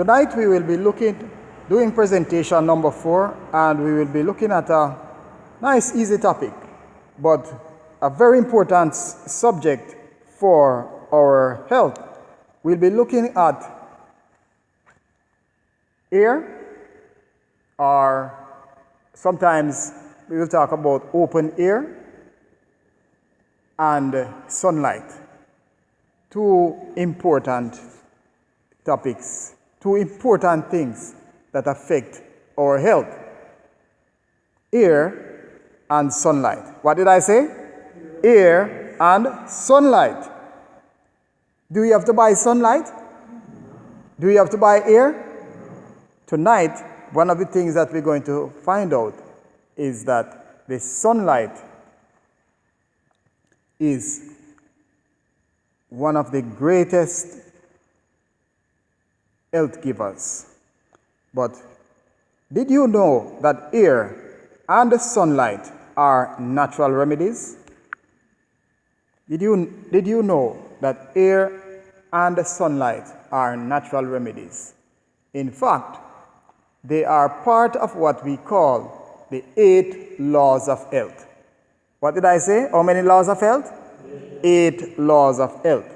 Tonight we will be doing presentation number 4, and we will be looking at a nice, easy topic, but a very important subject for our health. We'll be looking at air, or sometimes we will talk about open air and sunlight. Two important topics, two important things that affect our health: air and sunlight. What did I say? Air and sunlight. Do you have to buy sunlight? Do you have to buy air? Tonight, one of the things that we're going to find out is that the sunlight is one of the greatest health givers. But did you know that air and the sunlight are natural remedies? Did you know that air and the sunlight are natural remedies? In fact, they are part of what we call the 8 laws of health. What did I say? How many laws of health? 8 laws of health.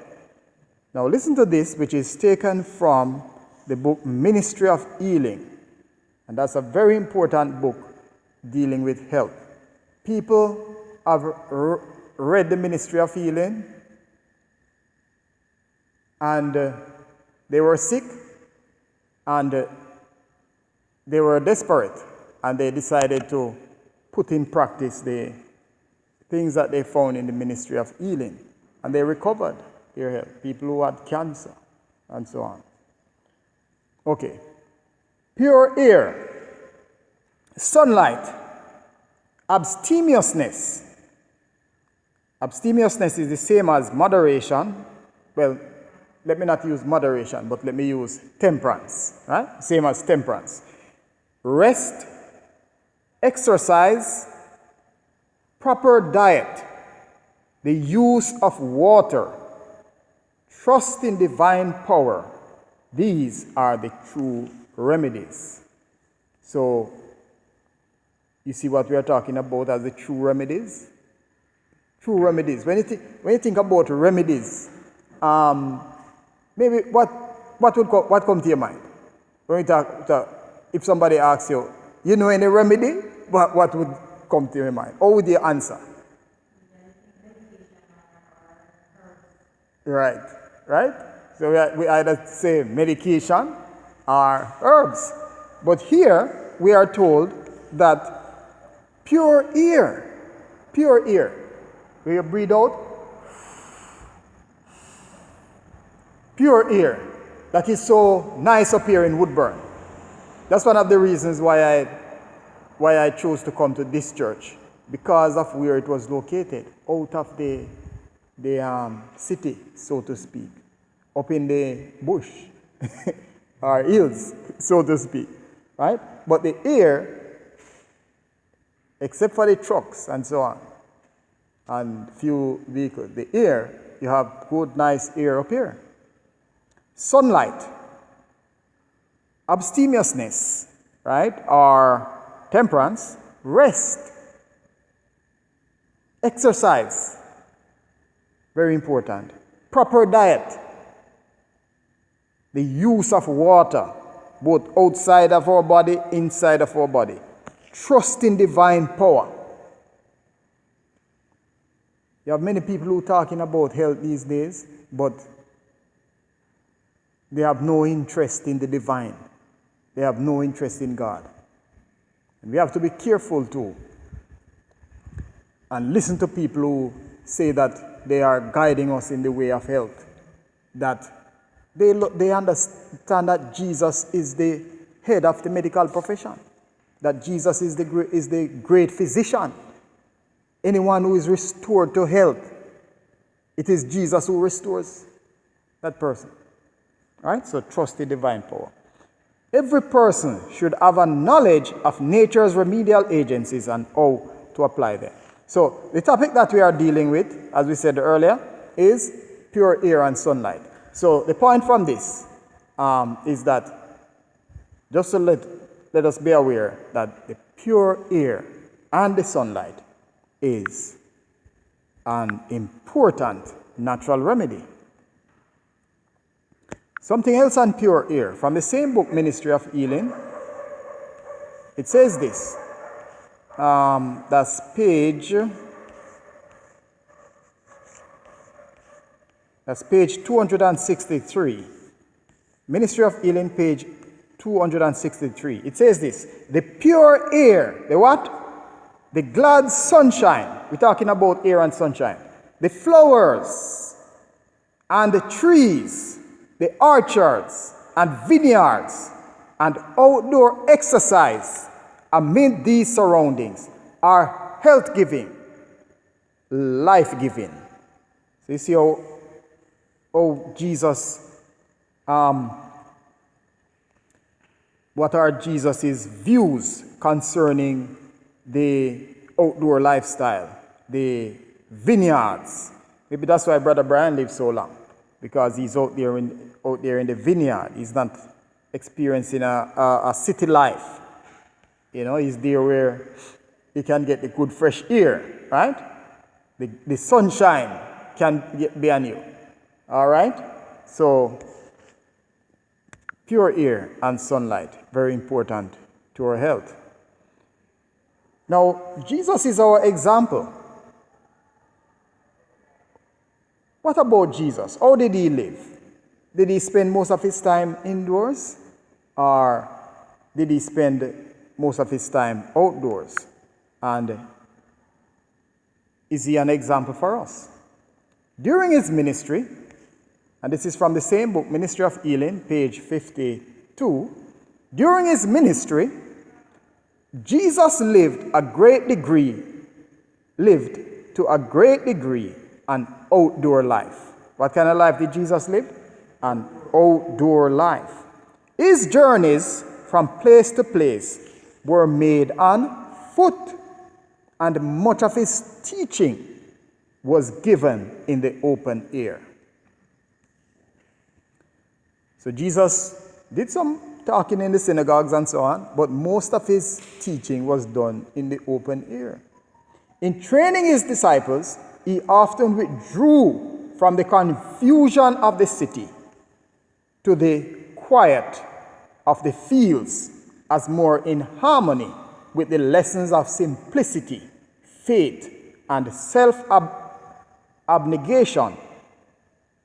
Now listen to this, which is taken from the book Ministry of Healing. And that's a very important book dealing with health. People have read the Ministry of Healing, and they were sick, and they were desperate, and they decided to put in practice the things that they found in the Ministry of Healing, and they recovered their health. People who had cancer and so on. Okay. Pure air, sunlight, abstemiousness. Abstemiousness is the same as moderation. Well, let me not use moderation, but let me use temperance, right? Same as temperance. Rest, exercise, proper diet, the use of water, trust in divine power. These are the true remedies. So, you see what we are talking about as the true remedies? True remedies. When you think about remedies, maybe what comes to your mind? When you talk, if somebody asks you, you know any remedy? What would come to your mind? How would you answer? Right. So we either say medication or herbs. But here we are told that pure air, where you breathe out, pure air, that is so nice up here in Woodburn. That's one of the reasons why I chose to come to this church, because of where it was located, out of the city, so to speak, up in the bush, or hills, so to speak, right? But the air, except for the trucks and so on, and few vehicles, the air, you have good, nice air up here. Sunlight, abstemiousness, right, or temperance, rest, exercise, very important, proper diet, the use of water, both outside of our body, inside of our body, trust in divine power. You have many people who are talking about health these days, but they have no interest in the divine. They have no interest in God. And we have to be careful too, and listen to people who say that they are guiding us in the way of health, that they understand that Jesus is the head of the medical profession, that Jesus is the great physician. Anyone who is restored to health, it is Jesus who restores that person. Right? So trust in divine power. Every person should have a knowledge of nature's remedial agencies and how to apply them. So the topic that we are dealing with, as we said earlier, is pure air and sunlight. So the point from this is that just to let us be aware that the pure air and the sunlight is an important natural remedy. Something else on pure air. From the same book, Ministry of Healing, it says this. That's page 263. Ministry of Healing, page 263. It says this. The pure air, the what? The glad sunshine. We're talking about air and sunshine. The flowers and the trees, the orchards and vineyards and outdoor exercise amid these surroundings are health-giving, life-giving. So you see how Jesus, what are Jesus' views concerning the outdoor lifestyle, the vineyards. Maybe that's why Brother Brian lives so long, because he's out there in the vineyard. He's not experiencing a city life. He's there where he can get the good fresh air, right? The sunshine can be on you. All right? So, pure air and sunlight, very important to our health. Now, Jesus is our example. What about Jesus? How did he live? Did he spend most of his time indoors? Or did he spend most of his time outdoors? And is he an example for us? During his ministry, and this is from the same book, Ministry of Healing, page 52. During his ministry, Jesus lived to a great degree an outdoor life. What kind of life did Jesus live? An outdoor life. His journeys from place to place were made on foot, and much of his teaching was given in the open air. So Jesus did some talking in the synagogues and so on, but most of his teaching was done in the open air. In training his disciples, he often withdrew from the confusion of the city to the quiet of the fields as more in harmony with the lessons of simplicity, faith, and self-abnegation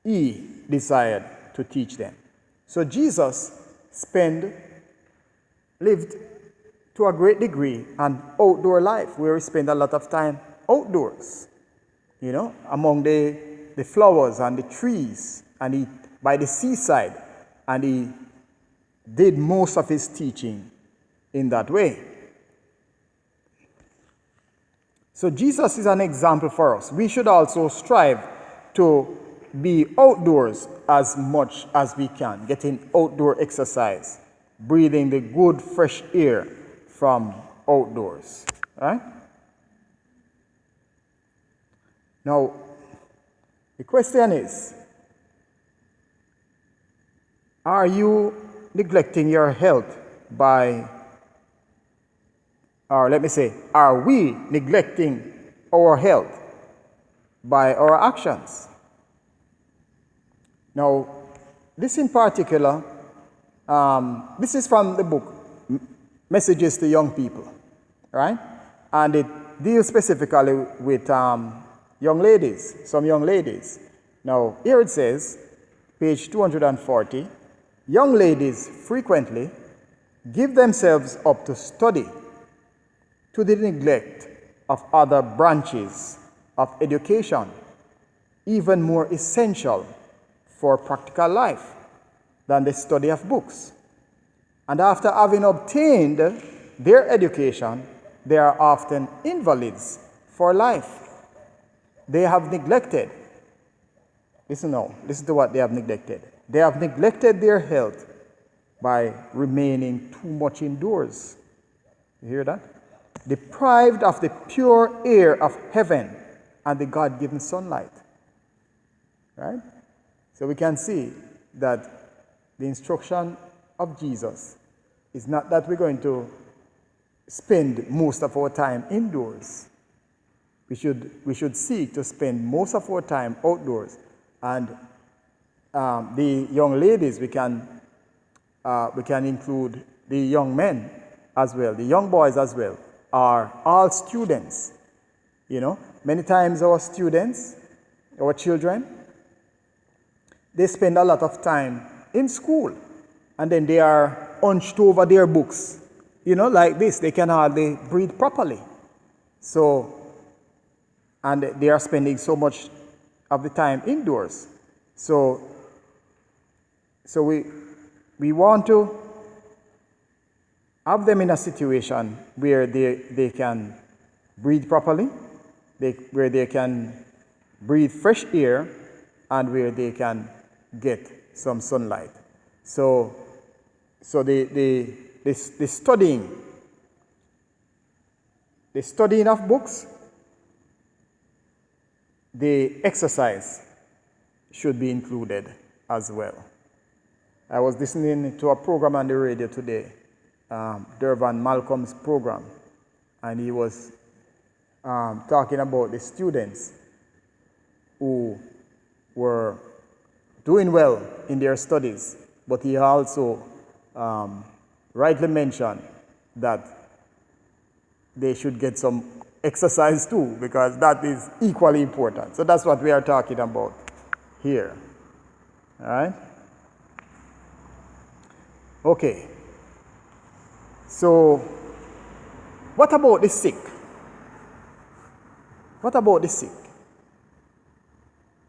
he desired to teach them. So Jesus lived to a great degree an outdoor life where he spent a lot of time outdoors, among the flowers and the trees, and by the seaside, and he did most of his teaching in that way. So Jesus is an example for us. We should also strive to be outdoors as much as we can, getting outdoor exercise, breathing the good fresh air from outdoors. Right? Now, the question is, are you neglecting your health are we neglecting our health by our actions? Now, this in particular, this is from the book Messages to Young People, right? And it deals specifically with some young ladies. Now, here it says, page 240, young ladies frequently give themselves up to study to the neglect of other branches of education, even more essential for practical life than the study of books. And after having obtained their education, they are often invalids for life. They have neglected. Listen to what they have neglected. They have neglected their health by remaining too much indoors. You hear that? Deprived of the pure air of heaven and the God-given sunlight. Right? So we can see that the instruction of Jesus It's not that we're going to spend most of our time indoors. We should seek to spend most of our time outdoors. And the young ladies, we can include the young men as well, the young boys as well, are all students. Many times our students, our children, they spend a lot of time in school, and then they are hunched over their books. Like this, they can hardly breathe properly. And they are spending so much of the time indoors. So we want to have them in a situation where they can breathe properly, where they can breathe fresh air, and where they can get some sunlight. So the studying of books, the exercise should be included as well. I was listening to a program on the radio today, Dervan Malcolm's program, and he was talking about the students who were doing well in their studies, but he also rightly mentioned that they should get some exercise too, because that is equally important. So that's what we are talking about here. All right? Okay. So, what about the sick? What about the sick?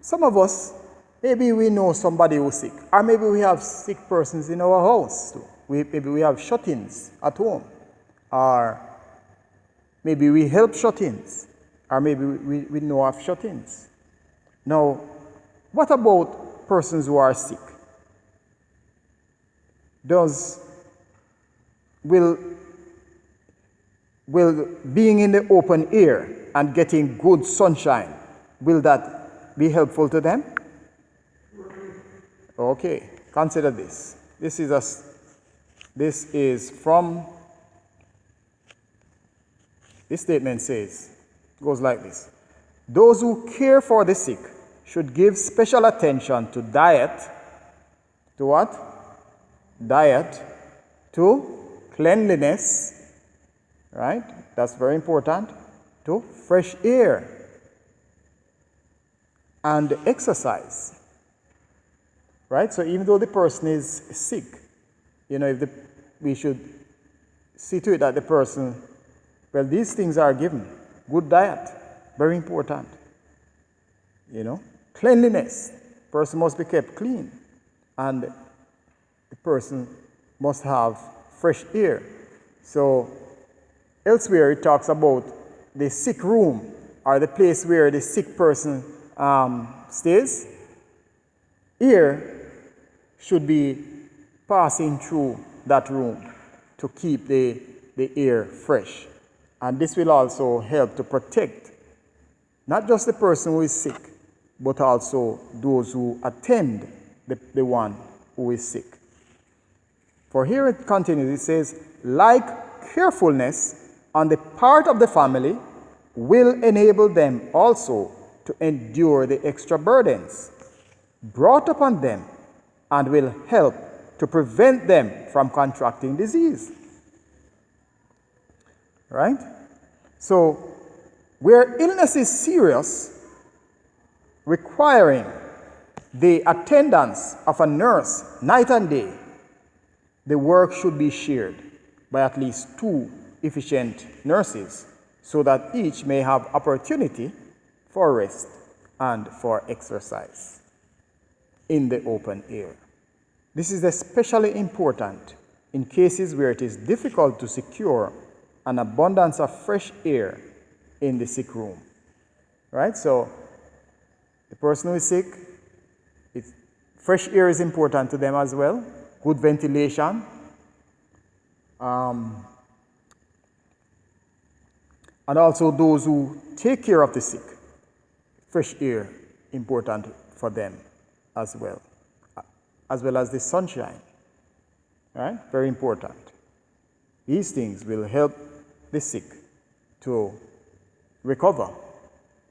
Some of us, maybe we know somebody who's sick, or maybe we have sick persons in our house too. Maybe we have shut-ins at home, or maybe we help shut-ins, or maybe we know of shut-ins. Now, what about persons who are sick? Will being in the open air and getting good sunshine, will that be helpful to them? Okay, consider this. This statement goes like this: those who care for the sick should give special attention to diet. To what? Diet. To cleanliness. Right? That's very important. To fresh air. And exercise. Right? So even though the person is sick, we should see to it that the person, well, these things are given. Good diet, very important. Cleanliness. Person must be kept clean. And the person must have fresh air. So elsewhere it talks about the sick room, or the place where the sick person stays. Air should be passing through that room to keep the air fresh. And this will also help to protect not just the person who is sick, but also those who attend the one who is sick. For here it continues, it says, like carefulness on the part of the family will enable them also to endure the extra burdens brought upon them, and will help to prevent them from contracting disease. Right? So, where illness is serious, requiring the attendance of a nurse night and day, the work should be shared by at least 2 efficient nurses, so that each may have opportunity for rest and for exercise in the open air. This is especially important in cases where it is difficult to secure an abundance of fresh air in the sick room. Right? So, the person who is sick, fresh air is important to them as well. Good ventilation. And also those who take care of the sick. Fresh air, important for them as well as the sunshine. Right? Very important. These things will help the sick to recover,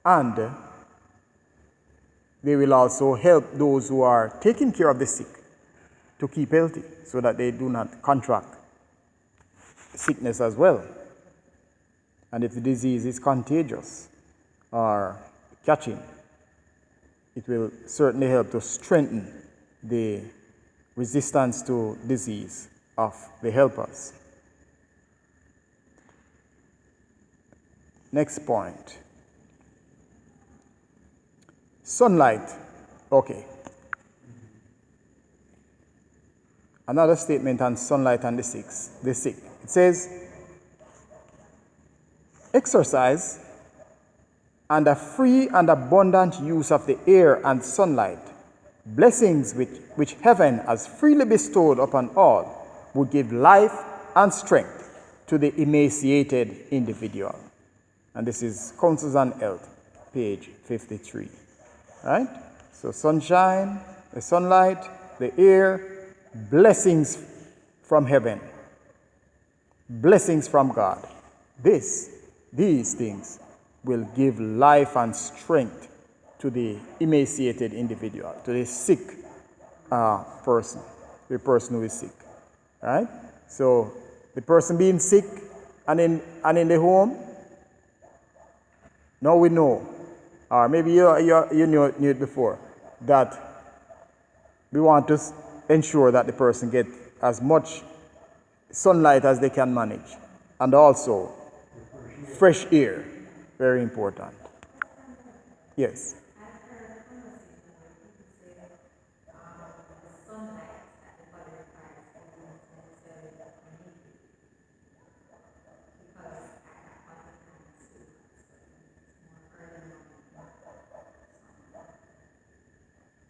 and they will also help those who are taking care of the sick to keep healthy so that they do not contract sickness as well. And if the disease is contagious or catching, it will certainly help to strengthen the resistance to disease of the helpers. Next point. Sunlight. Okay. Another statement on sunlight and the sick. It says, exercise and a free and abundant use of the air and sunlight, blessings which heaven has freely bestowed upon all, would give life and strength to the emaciated individual. And this is Counsels on Health, page 53. Right? So sunshine, the sunlight, the air, blessings from heaven, blessings from God. These things will give life and strength to the emaciated individual, to the sick person, the person who is sick. Right? So the person being sick and in the home, now we know, or maybe you knew it before, that we want to ensure that the person get as much sunlight as they can manage, and also fresh air, very important. Yes.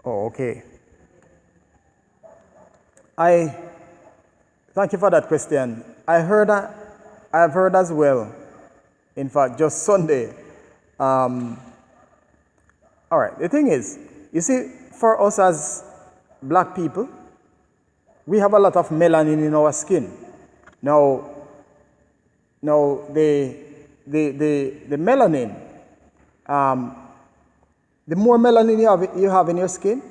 Oh, okay. Thank you for that question. I've heard as well, in fact, just Sunday. All right, the thing is, you see, for us as black people, we have a lot of melanin in our skin. Now the melanin, the more melanin you have in your skin,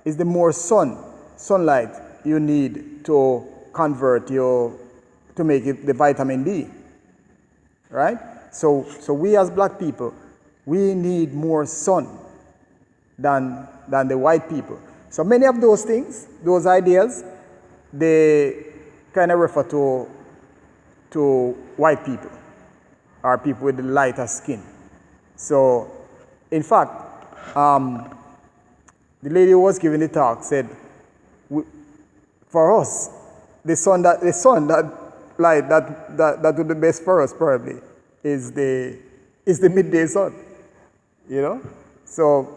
is the more sunlight you need to convert to make it the vitamin D. Right? So we as black people, we need more sun than the white people. So many of those things, those ideas, they kind of refer to white people or people with the lighter skin. So, in fact, the lady who was giving the talk said, for us, the sun that would be best for us probably is the midday sun, you know. So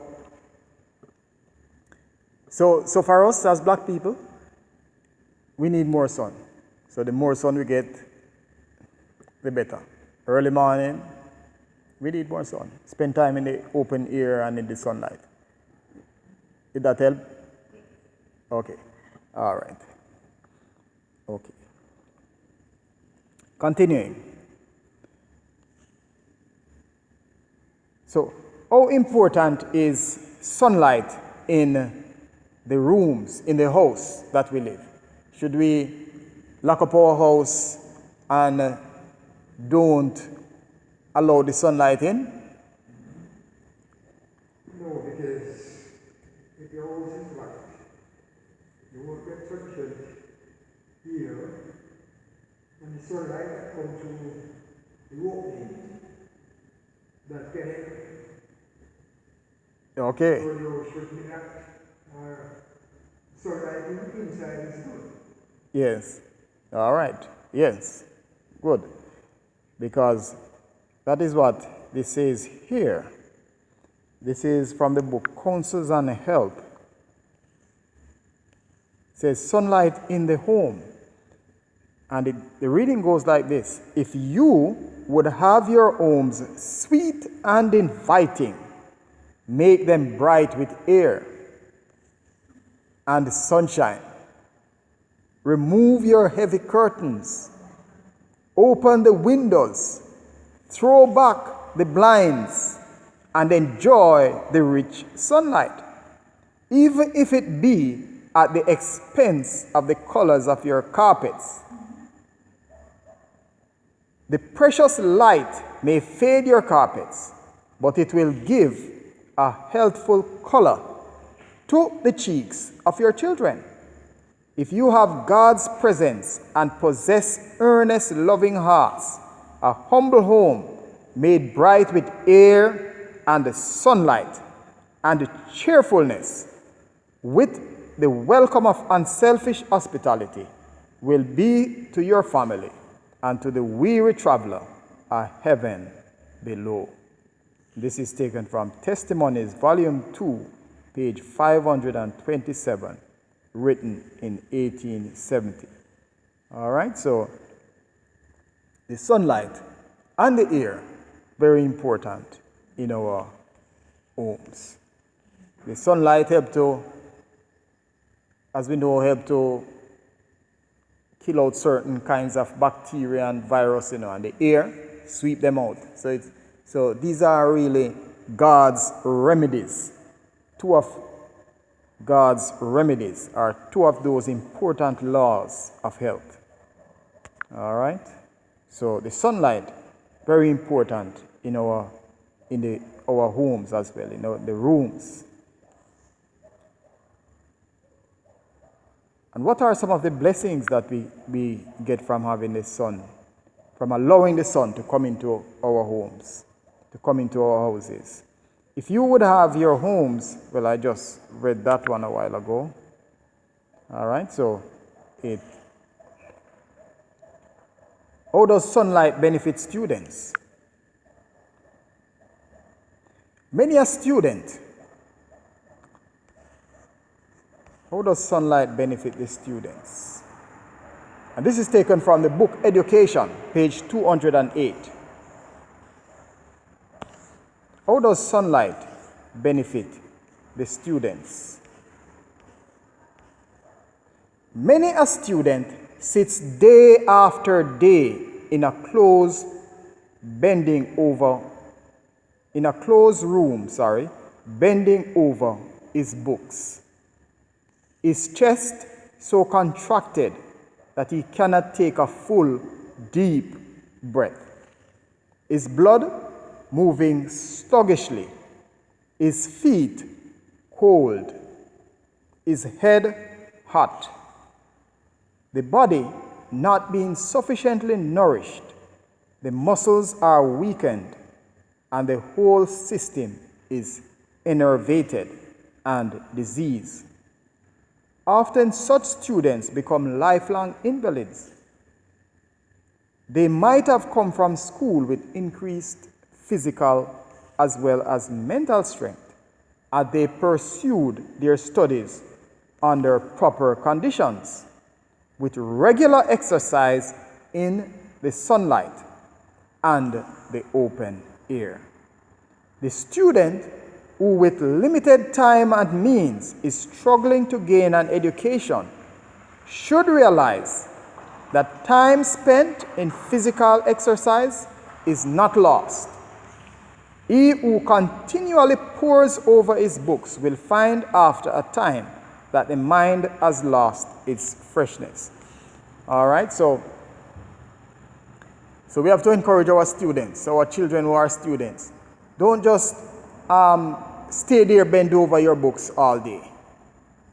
for us as black people, we need more sun. So the more sun we get, the better. Early morning, we need more sun. Spend time in the open air and in the sunlight. Did that help? Okay. All right. Okay. Continuing. So, how important is sunlight in the rooms, in the house that we live? Should we lock up our house and don't allow the sunlight in? No, because if your house is light, you won't get sufficient air, and the sunlight that comes through the opening that can help. Okay. So you should be that sunlight inside is good. Yes. All right. Yes. Good. Because that is what this says here. This is from the book Counsels on Health. It says sunlight in the home. And the reading goes like this. If you would have your homes sweet and inviting, make them bright with air and sunshine. Remove your heavy curtains Open the windows, throw back the blinds, and enjoy the rich sunlight, even if it be at the expense of the colors of your carpets. The precious light may fade your carpets, but it will give a healthful color to the cheeks of your children. If you have God's presence and possess earnest, loving hearts, a humble home made bright with air and sunlight and cheerfulness, with the welcome of unselfish hospitality, will be to your family and to the weary traveler a heaven below. This is taken from Testimonies, Volume 2, page 527, written in 1870. All right, so the sunlight and the air, very important in our homes. The sunlight helps to, as we know, help to kill out certain kinds of bacteria and virus, and the air sweep them out. So these are really God's remedies. Two of God's remedies are two of those important laws of health. All right. So the sunlight, very important in our homes as well, the rooms. And what are some of the blessings that we get from having the sun, from allowing the sun to come into our homes, to come into our houses? If you would have your homes, well, I just read that one a while ago. All right, so how does sunlight benefit students? Many a student. How does sunlight benefit the students? And this is taken from the book Education, page 208. How does sunlight benefit the students? Many a student sits day after day in a closed room, bending over his books. His chest so contracted that he cannot take a full, deep breath. His blood moving sluggishly. His feet cold. His head hot. The body not being sufficiently nourished. The muscles are weakened, and the whole system is enervated and diseased. Often such students become lifelong invalids. They might have come from school with increased physical as well as mental strength, as they pursued their studies under proper conditions, with regular exercise in the sunlight and the open air. The student who with limited time and means is struggling to gain an education should realize that time spent in physical exercise is not lost. He who continually pores over his books will find after a time that the mind has lost its freshness. All right, so we have to encourage our students, our children who are students. Don't just stay there, bend over your books all day,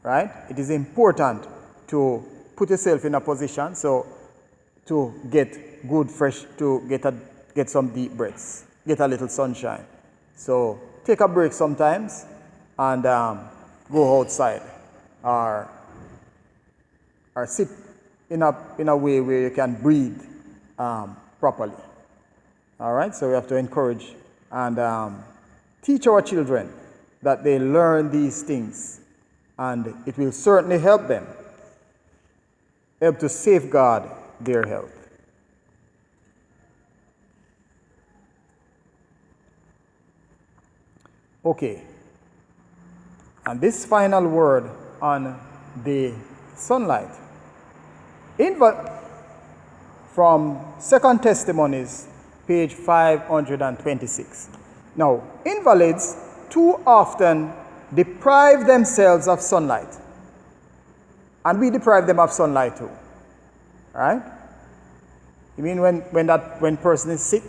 right? It is important to put yourself in a position to get good, fresh, to get some deep breaths, get a little sunshine. So take a break sometimes and go outside or sit in a way where you can breathe properly. All right, so we have to encourage and teach our children that they learn these things, and it will certainly help them, help to safeguard their health. Okay, and this final word on the sunlight. from Second Testimonies, page 526. Now, invalids too often deprive themselves of sunlight. And we deprive them of sunlight too. Right? You mean when person is sick,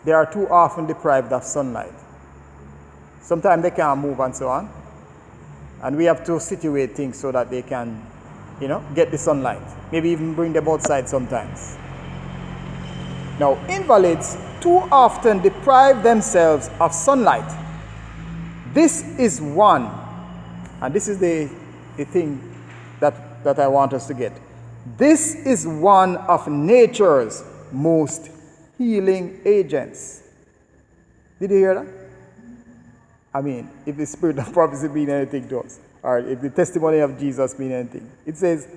they are too often deprived of sunlight. Sometimes they can't move and so on. And we have to situate things so that they can, get the sunlight. Maybe even bring them outside sometimes. Now, invalids too often deprive themselves of sunlight. This is one, and this is the thing that I want us to get. This is one of nature's most healing agents. Did you hear that? I mean, if the spirit of prophecy means anything to us, or if the testimony of Jesus means anything, it says,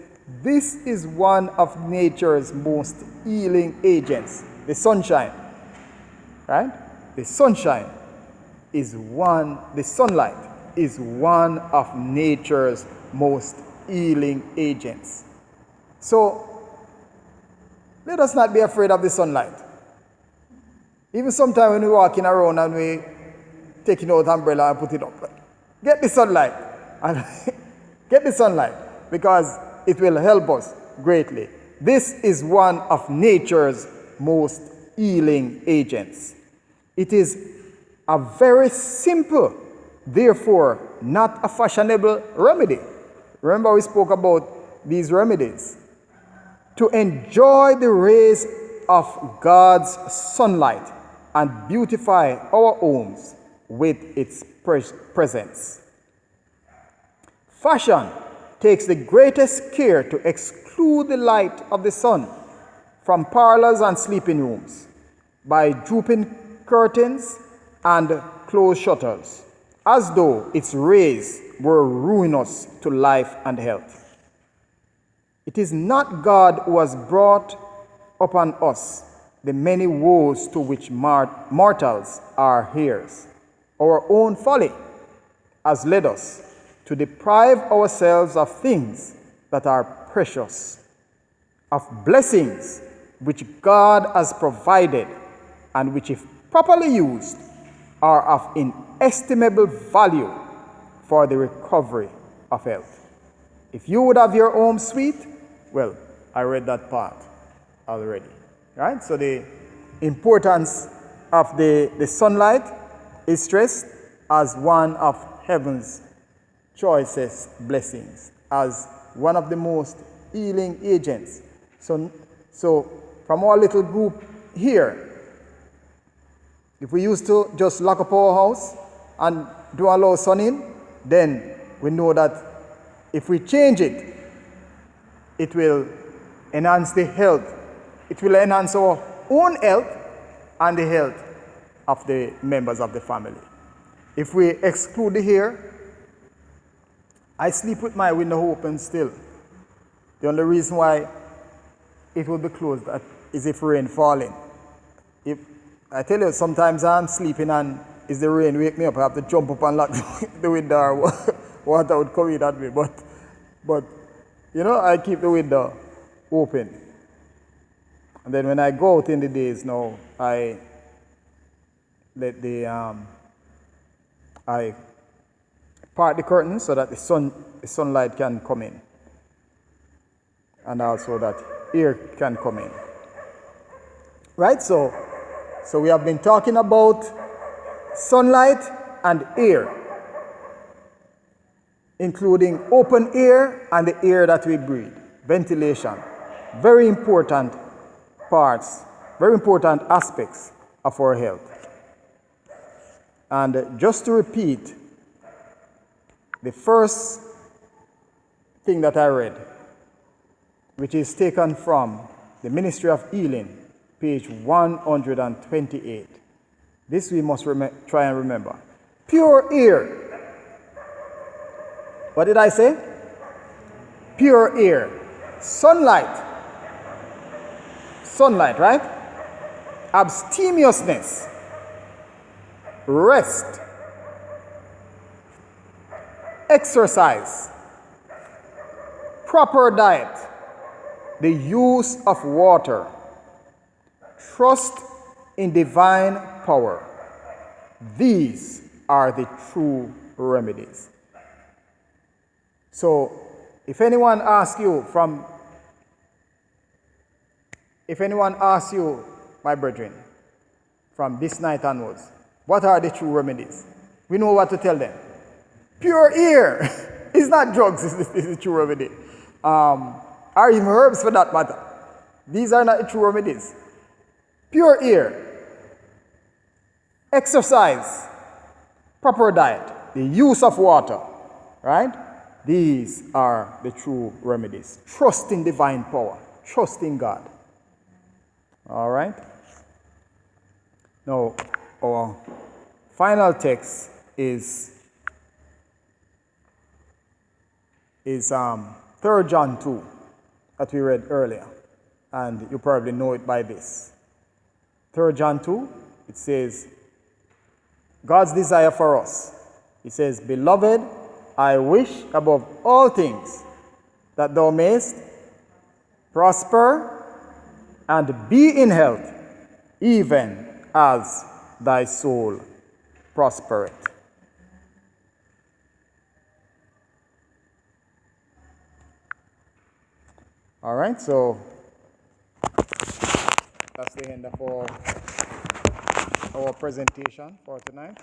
this is one of nature's most healing agents. The sunshine, right? The sunlight is one of nature's most healing agents. So, let us not be afraid of the sunlight. Even sometimes when we're walking around and we taking out umbrella and put it up, get the sunlight. And get the sunlight, because it will help us greatly. This is one of nature's most healing agents. It is a very simple, therefore not a fashionable remedy. Remember we spoke about these remedies. To enjoy the rays of God's sunlight and beautify our homes with its presence. Fashion takes the greatest care to exclude the light of the sun from parlors and sleeping rooms by drooping curtains and closed shutters, as though its rays were ruinous to life and health. It is not God who has brought upon us the many woes to which mortals are heirs. Our own folly has led us to deprive ourselves of things that are precious, of blessings which God has provided and which, if properly used, are of inestimable value for the recovery of health. If you would have your home sweet, well, I read that part already, right? So the importance of the sunlight is stressed as one of heaven's choicest blessings, as one of the most healing agents. So from our little group here, if we used to just lock up our house and don't allow sun in, then we know that if we change it, it will enhance the health. It will enhance our own health and the health of the members of the family. If we exclude the air, I sleep with my window open still. The only reason why it will be closed is if rain falling. If I tell you, sometimes I'm sleeping and is the rain wake me up, I have to jump up and lock the window, or water would come in that way. But I keep the window open. And then when I go out in the days now, I let I part the curtains so that the sunlight can come in, and also that air can come in. Right? So we have been talking about sunlight and air, including open air and the air that we breathe, ventilation. Very important parts, very important aspects of our health. And just to repeat, the first thing that I read, which is taken from the Ministry of Healing, page 128. This we must try and remember. Pure air. What did I say? Pure air. Sunlight. Sunlight, right? Abstemiousness. Rest. Exercise. Proper diet. the use of water, trust in divine power. These are the true remedies. So, if anyone asks you, my brethren, from this night onwards, what are the true remedies? We know what to tell them. Pure air. It's not drugs, it's the true remedy. Or even herbs for that matter. These are not the true remedies. Pure air, exercise, proper diet, the use of water, right? These are the true remedies. Trust in divine power. Trust in God. All right? Now, our final text is 3 John 2 that we read earlier. And you probably know it by this. 3 John 2, it says, God's desire for us. He says, Beloved, I wish above all things that thou mayest prosper and be in health, even as thy soul prospereth. All right, so that's the end of our presentation for tonight.